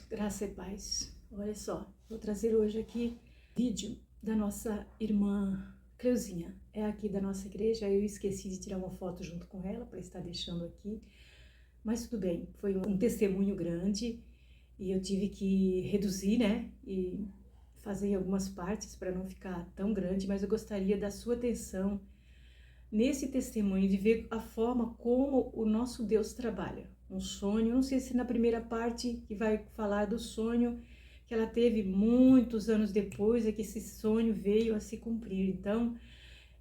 graça e paz. Olha só, vou trazer hoje aqui vídeo da nossa irmã Cleuzinha. É aqui da nossa igreja, eu esqueci de tirar uma foto junto com ela para estar deixando aqui. Mas tudo bem, foi um testemunho grande e eu tive que reduzir, né? E fazer algumas partes para não ficar tão grande, mas eu gostaria da sua atenção nesse testemunho, de ver a forma como o nosso Deus trabalha. Um sonho, não sei se na primeira parte que vai falar do sonho que ela teve muitos anos depois, é que esse sonho veio a se cumprir. Então,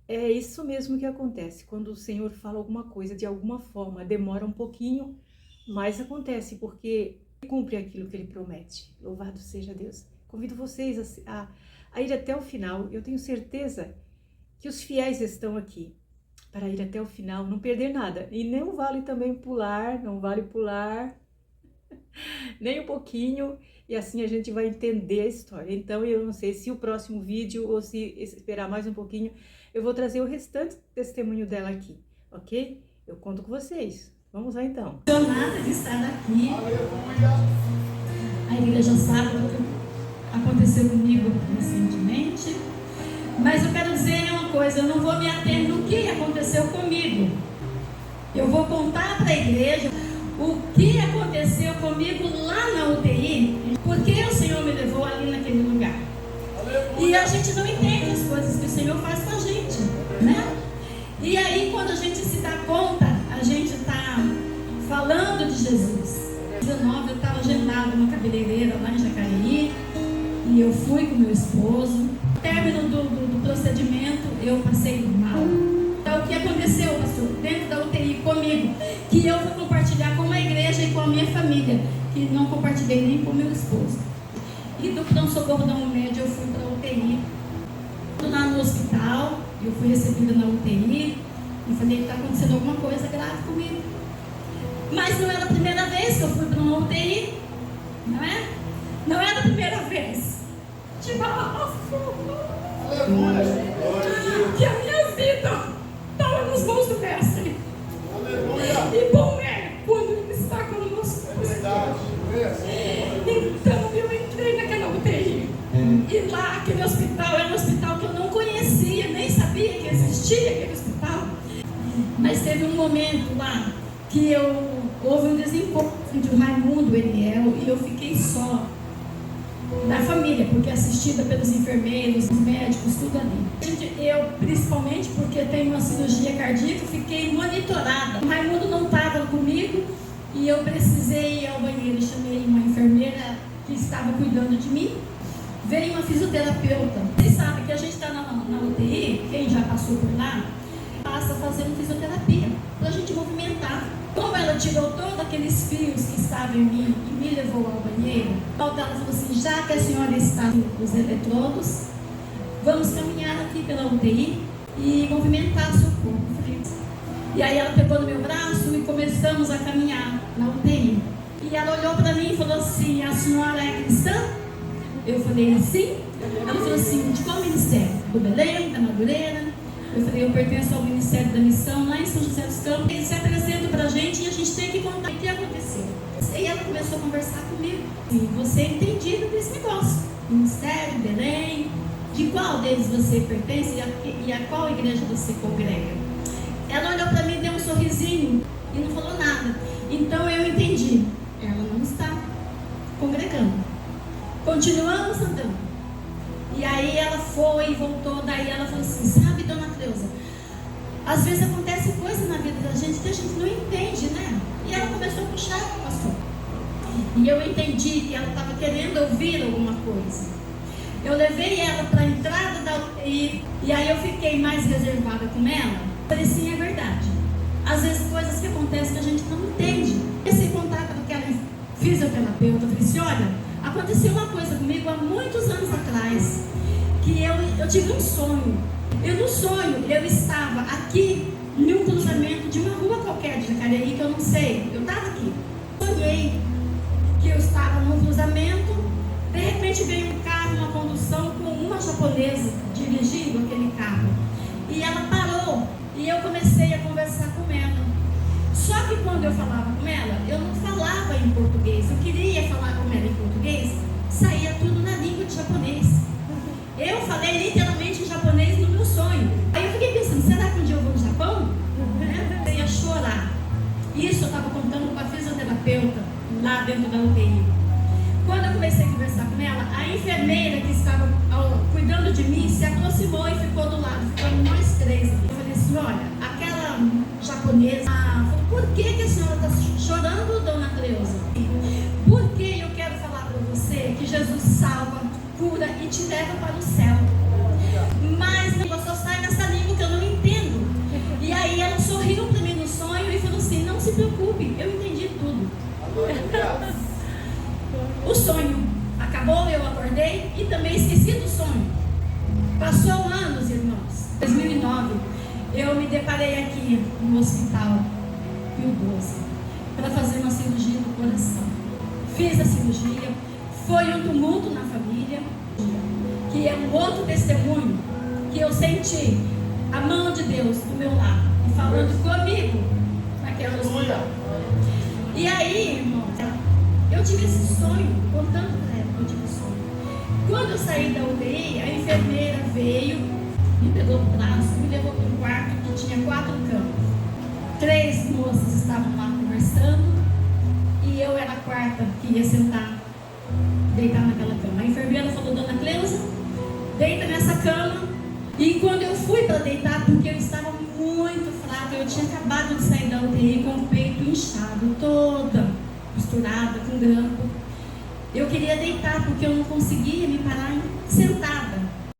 é isso mesmo que acontece. Quando o Senhor fala alguma coisa, de alguma forma, demora um pouquinho, mas acontece, porque Ele cumpre aquilo que Ele promete. Louvado seja Deus. Convido vocês a ir até o final. Eu tenho certeza que os fiéis estão aqui para ir até o final, não perder nada. E não vale também pular, não vale pular nem um pouquinho, e assim a gente vai entender a história. Então eu não sei se o próximo vídeo ou se esperar mais um pouquinho, eu vou trazer o restante do testemunho dela aqui, ok? Eu conto com vocês. Vamos lá então. Emocionada de estar aqui. A igreja sabe o que aconteceu comigo recentemente. Mas eu quero dizer uma coisa, eu não vou me ater no que aconteceu comigo. Eu vou contar para a igreja o que aconteceu comigo lá na UTI, porque o Senhor me levou ali naquele lugar. E a gente não entende as coisas que o Senhor faz com a gente, né? E aí quando a gente se dá conta, a gente está falando de Jesus. Em 2019 eu estava agendada numa cabeleireira lá em Jacareí, e eu fui com meu esposo. No término do procedimento, eu passei mal. Então, o que aconteceu, pastor, dentro da UTI comigo, que eu vou compartilhar com a igreja e com a minha família, que não compartilhei nem com meu esposo. E do pronto-socorro da Unimed, eu fui para a UTI. Lá no hospital, eu fui recebida na UTI, e falei que está acontecendo alguma coisa grave comigo. Mas não era a primeira vez que eu fui para uma UTI, não é? Não era a primeira vez. Que a minha vida estava nas mãos do Mestre. E bom é quando Ele está conosco. Então eu entrei naquela UTI. E lá, aquele hospital era um hospital que eu não conhecia, nem sabia que existia aquele hospital. Mas teve um momento lá que houve um desencontro entre o Raimundo e o Eliel, e eu fiquei só. Da família, porque assistida pelos enfermeiros, os médicos, tudo ali. Eu, principalmente porque tenho uma cirurgia cardíaca, fiquei monitorada. O Raimundo não estava comigo e eu precisei ir ao banheiro. Chamei uma enfermeira que estava cuidando de mim. Veio uma fisioterapeuta. Vocês sabem que a gente está na UTI, quem já passou por lá, passa fazendo fisioterapia, para a gente movimentar. Como ela tirou todos aqueles fios que estavam em mim e me levou ao banheiro, ela falou assim: já que a senhora está com os eletrodos, vamos caminhar aqui pela UTI e movimentar seu corpo. E aí ela pegou no meu braço e começamos a caminhar na UTI. E ela olhou para mim e falou assim: a senhora é cristã? Eu falei assim. Ela falou assim: de qual ministério? Do Belém, da Madureira? Eu falei: eu pertenço ao Ministério da Missão lá em São José dos Campos. Ele se apresenta pra gente e a gente tem que contar o que aconteceu. E ela começou a conversar comigo. E você é entendido desse negócio. Ministério, Belém, de qual deles você pertence e a qual igreja você congrega? Ela olhou pra mim, deu um sorrisinho e não falou nada. Então eu entendi. Ela não está congregando. Continuamos andando. E aí ela foi e voltou, daí ela falou assim: sabe, dona Cleusa, às vezes acontece coisa na vida da gente que a gente não entende, né? E ela começou a puxar o assunto. E eu entendi que ela estava querendo ouvir alguma coisa. Eu levei ela para a entrada da UTI, e aí eu fiquei mais reservada com ela. Falei: sim, é verdade. Às vezes coisas que acontecem que a gente não entende. Esse contato com aquela fisioterapeuta, eu falei assim: olha, aconteceu uma coisa comigo há muitos anos atrás, que eu tive um sonho. Eu no sonho, eu estava aqui em um cruzamento de uma rua qualquer de Jacareí, que eu não sei, eu estava aqui. Sonhei que eu estava num cruzamento, de repente veio um carro, uma condução com uma japonesa dirigindo aquele carro. E ela parou, e eu comecei a conversar com ela. Só que quando eu falava com ela, eu não falava em português, eu queria falar com ela em português. da UTI. Quando eu comecei a conversar com ela, a enfermeira que estava cuidando de mim se aproximou e ficou do lado, ficamos nós três. Eu falei assim, olha, aquela japonesa falou, por que a senhora está chorando, dona Cleusa? Porque eu quero falar para você que Jesus salva, cura e te leva para o céu. Mas a só sai nessa língua que eu não entendo. E aí ela sorriu para mim no sonho e falou assim, não se preocupe, eu entendi tudo. O sonho acabou, eu acordei e também esqueci do sonho. Passou anos, irmãos. Em 2009, eu me deparei aqui no hospital Pio 12 para fazer uma cirurgia do coração. Fiz a cirurgia, foi um tumulto na família, que é um outro testemunho que eu senti a mão de Deus do meu lado e falando comigo naquela hospital. E aí, irmão, eu tive esse sonho, contando para ela que eu tive esse sonho. Quando eu saí da UTI, a enfermeira veio, me pegou no braço, me levou para um quarto que tinha 4 camas. 3 moças estavam lá conversando e eu era a quarta que ia sentar, deitar naquela cama. A enfermeira falou, dona Cleusa, deita nessa cama. E quando eu fui para deitar, porque eu estava muito fraca, eu tinha acabado de sair da UTI com o peito inchado, toda costurada, com grampo. Eu queria deitar porque eu não conseguia me parar sentada.